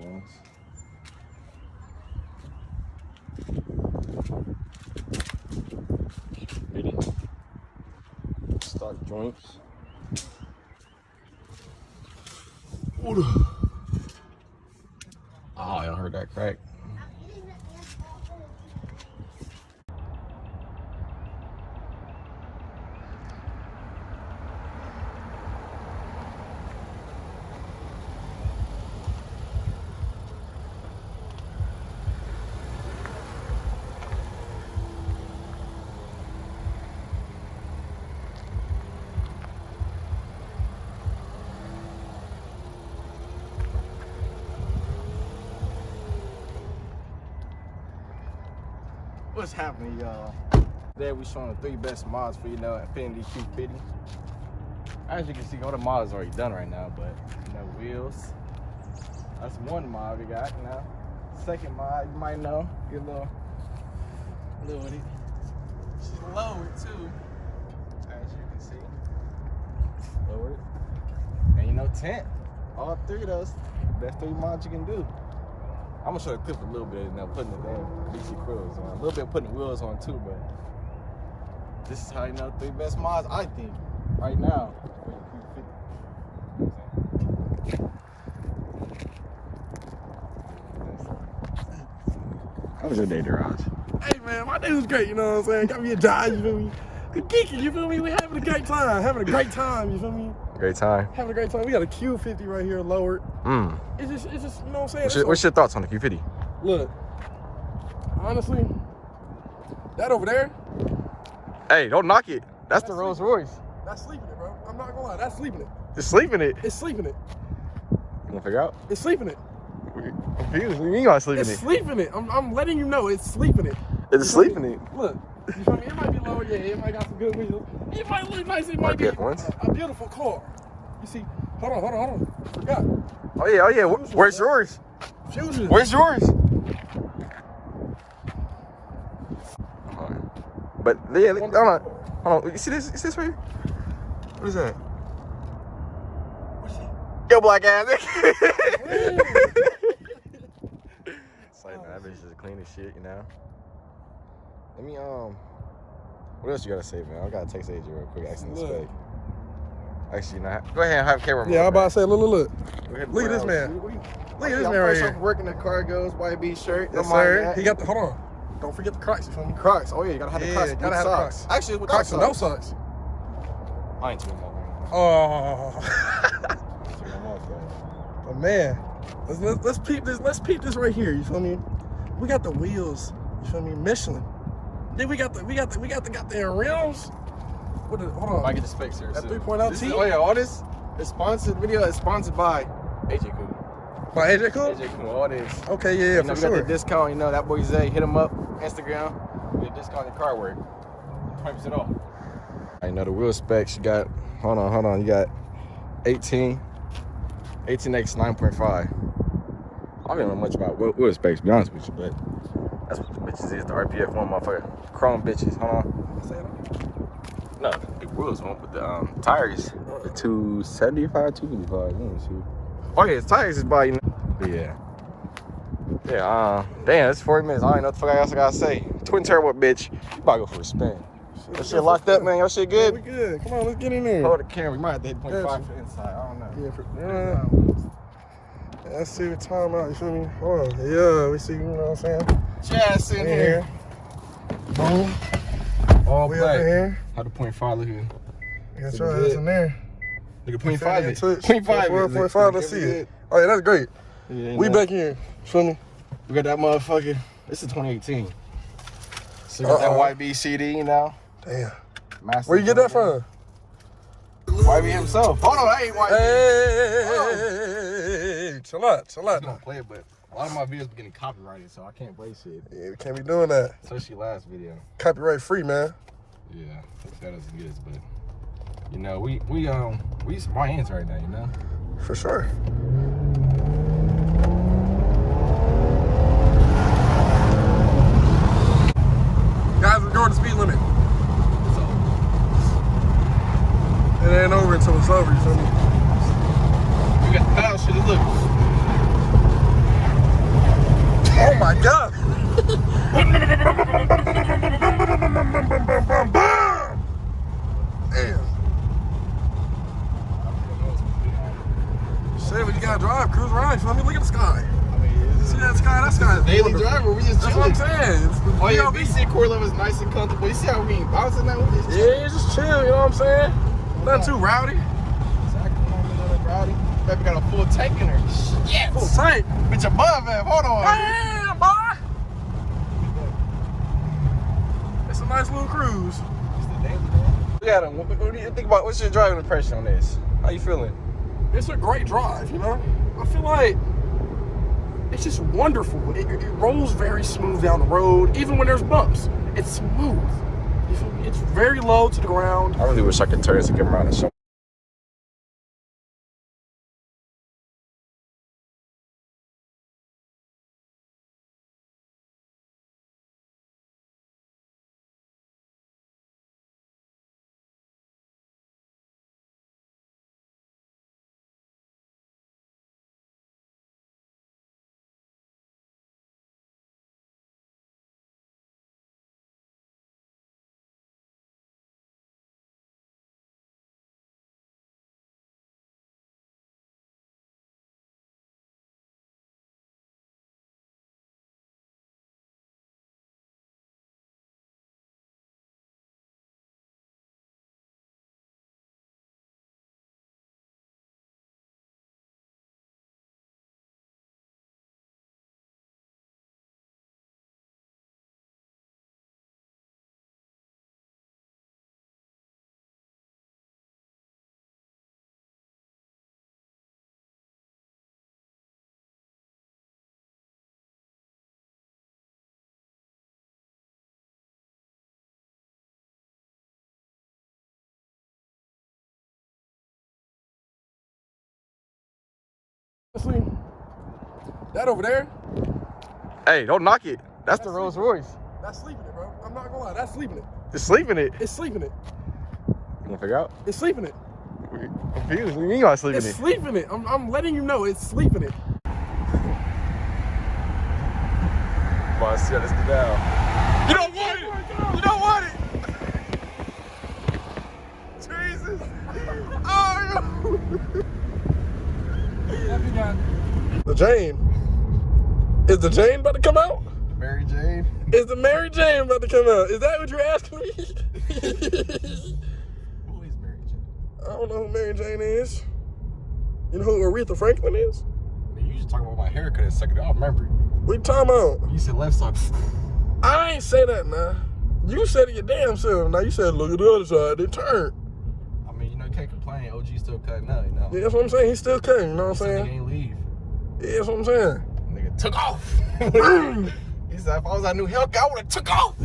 ones. Pretty. Stock joints. Ooh. Oh, y'all heard that crack. What's happening, y'all? Today we showing the 3 best mods for Infinity Q50. As you can see, all the mods already done right now, but wheels. That's one mod we got. Second mod, you might know, get a little with it. She's lowered too, as you can see. Lowered. And tint. All 3 of those, best 3 mods you can do. I'm gonna show the clip a little bit now, putting the damn DC Cruise on. A little bit putting the wheels on too, but this is how 3 best mods I think right now for the Q50. How was your day, Daraj? Hey man, my day was great, you know what I'm saying? Got me a job, you feel me? We geeking, you feel me? We having a great time, you feel me? Great time. Having a great time. We got a Q50 right here lowered. It's just, you know what I'm saying? What's your thoughts on the Q50? Look, honestly, that over there. Hey, don't knock it. That's the Rolls Royce. That's sleeping it, bro. I'm not gonna lie, that's sleeping it. It's sleeping it? It's sleeping it. You wanna figure out? It's sleeping it. Confused. You ain't sleeping it. It's sleeping it. I'm letting you know it's sleeping it. It's sleeping it. Look, you feel me? It might be low, yeah, it might got some good wheels. It might look nice, it might be a beautiful car. You see, hold on. I forgot. Oh yeah. Where's yours? Fusion. Where's yours? But yeah, hold on. You see this? Is this right here? What is that? What's that? Yo, black ass. It's like, that bitch just clean as shit, Let me what else you gotta say, man? I gotta text AJ real quick, asking the spec. Actually, not. Go ahead and have camera. Yeah, I'm about to say, look. Look at this man. Look Look at this man right here. Working the cargos, YB shirt. Yes, sir. He got the, hold on. Don't forget the Crocs, you feel me? Crocs. Oh yeah, you gotta have the Crocs. Gotta have the Crocs. Actually, with Crocs and no socks. I ain't too much. Oh. But man, let's peep this. Let's peep this right here. You feel me? We got the wheels. You feel me? Michelin. Then we got the goddamn rims. Hold on. I get the specs here. That 3.0 T. Oh yeah, all this is sponsored. Video is sponsored by AJ Cool. By AJ Cool? AJ Cool. All this. Okay, yeah, for sure. We got the discount. That boy Zay. Hit him up. Instagram. We get discount in car work. 20% off. I know the wheel specs. You got. Hold on. You got 18x 9.5. I don't know much about wheel specs, to be honest with you, but that's what the bitches is. The RPF one, motherfucker. Chrome bitches. Hold on. No, the wheels won't, but the tires, the 275, 255. Let me see. Oh yeah, his tires is by, yeah. Damn, it's 40 minutes. I don't know what the fuck else I gotta say. Twin turbo, bitch. You about to go for a spin. Your shit locked up, man. Your shit good? Yeah, we good. Come on, let's get in there. Hold the camera. We might have to hit 0.5 for inside. I don't know. Yeah, let's see the time out. You feel me? Hold on. Yeah, we see. You know what I'm saying? Jazz in here. Boom. All We black. up in here. How the 0.5 look here? That's right. That's in there. Look at 0.5. 0.5. Let's see it. Oh yeah, that's great. Yeah, we back here. Feel me? We got that motherfucker. This is 2018. So we got that YB CD, Damn. Master. Where you get that from? YB himself. Hold on, hey, YB. Hey, chill out. Don't play it, but a lot of my videos be getting copyrighted, so I can't play shit. Yeah, we can't be doing that. Especially last video. Copyright free, man. Yeah, that doesn't get us, but we some my hands right now, For sure. Guys, we're going the speed limit. It ain't over until it's over, you feel me? We got the dial shit, look. Shit, we just gotta drive, cruise around. Let me look at the sky. I mean, See that sky? That sky is daily wonderful. driver. We just That's chilling. what I'm saying. Oh yeah, VC core level is nice and comfortable. You see how we ain't bouncing that? We just Yeah, just chill. You know what I'm saying? Nothing too rowdy. exactly. Nothing rowdy. Baby got a full tank in her. Yes. Full tank. Bitch above that. Hold on. Damn, boy. It's a nice little cruise. Yeah, what do you think about? What's your driving impression on this? How you feeling? It's a great drive, you know? I feel like it's just wonderful. It rolls very smooth down the road, even when there's bumps. It's smooth. You feel me? It's very low to the ground. I really wish I could turn this and get around and show. Honestly, that over there, Hey, don't knock it. That's the Rolls Royce. that's sleeping it, bro. I'm not gonna lie, that's sleeping it. It's sleeping it. It's sleeping it. You wanna figure out? It's sleeping it. I'm confused. What do you mean by sleeping It's it? sleeping it. I'm letting you know it's sleeping it. Come on, let's get down. You don't want it. You don't want it. Jesus. Oh, The Jane. Is the Jane about to come out? Mary Jane. Is the Mary Jane about to come out? Is that what you're asking me? Who is Mary Jane? I don't know who Mary Jane is. You know who Aretha Franklin is? Man, you just talking about my haircut a second. I remember. What you talking about? You said left side. I ain't say that, man. You said it your damn self. Now you said look at the other side. They turned. I mean, you know, you can't complain. OG still cutting out, you know. Yeah, that's what I'm saying. He's still cutting. You know what I'm Nigga saying? ain't leave. Yeah, that's what I'm saying. Nigga took off. He said, if I was that new Hellcat, I would have took off.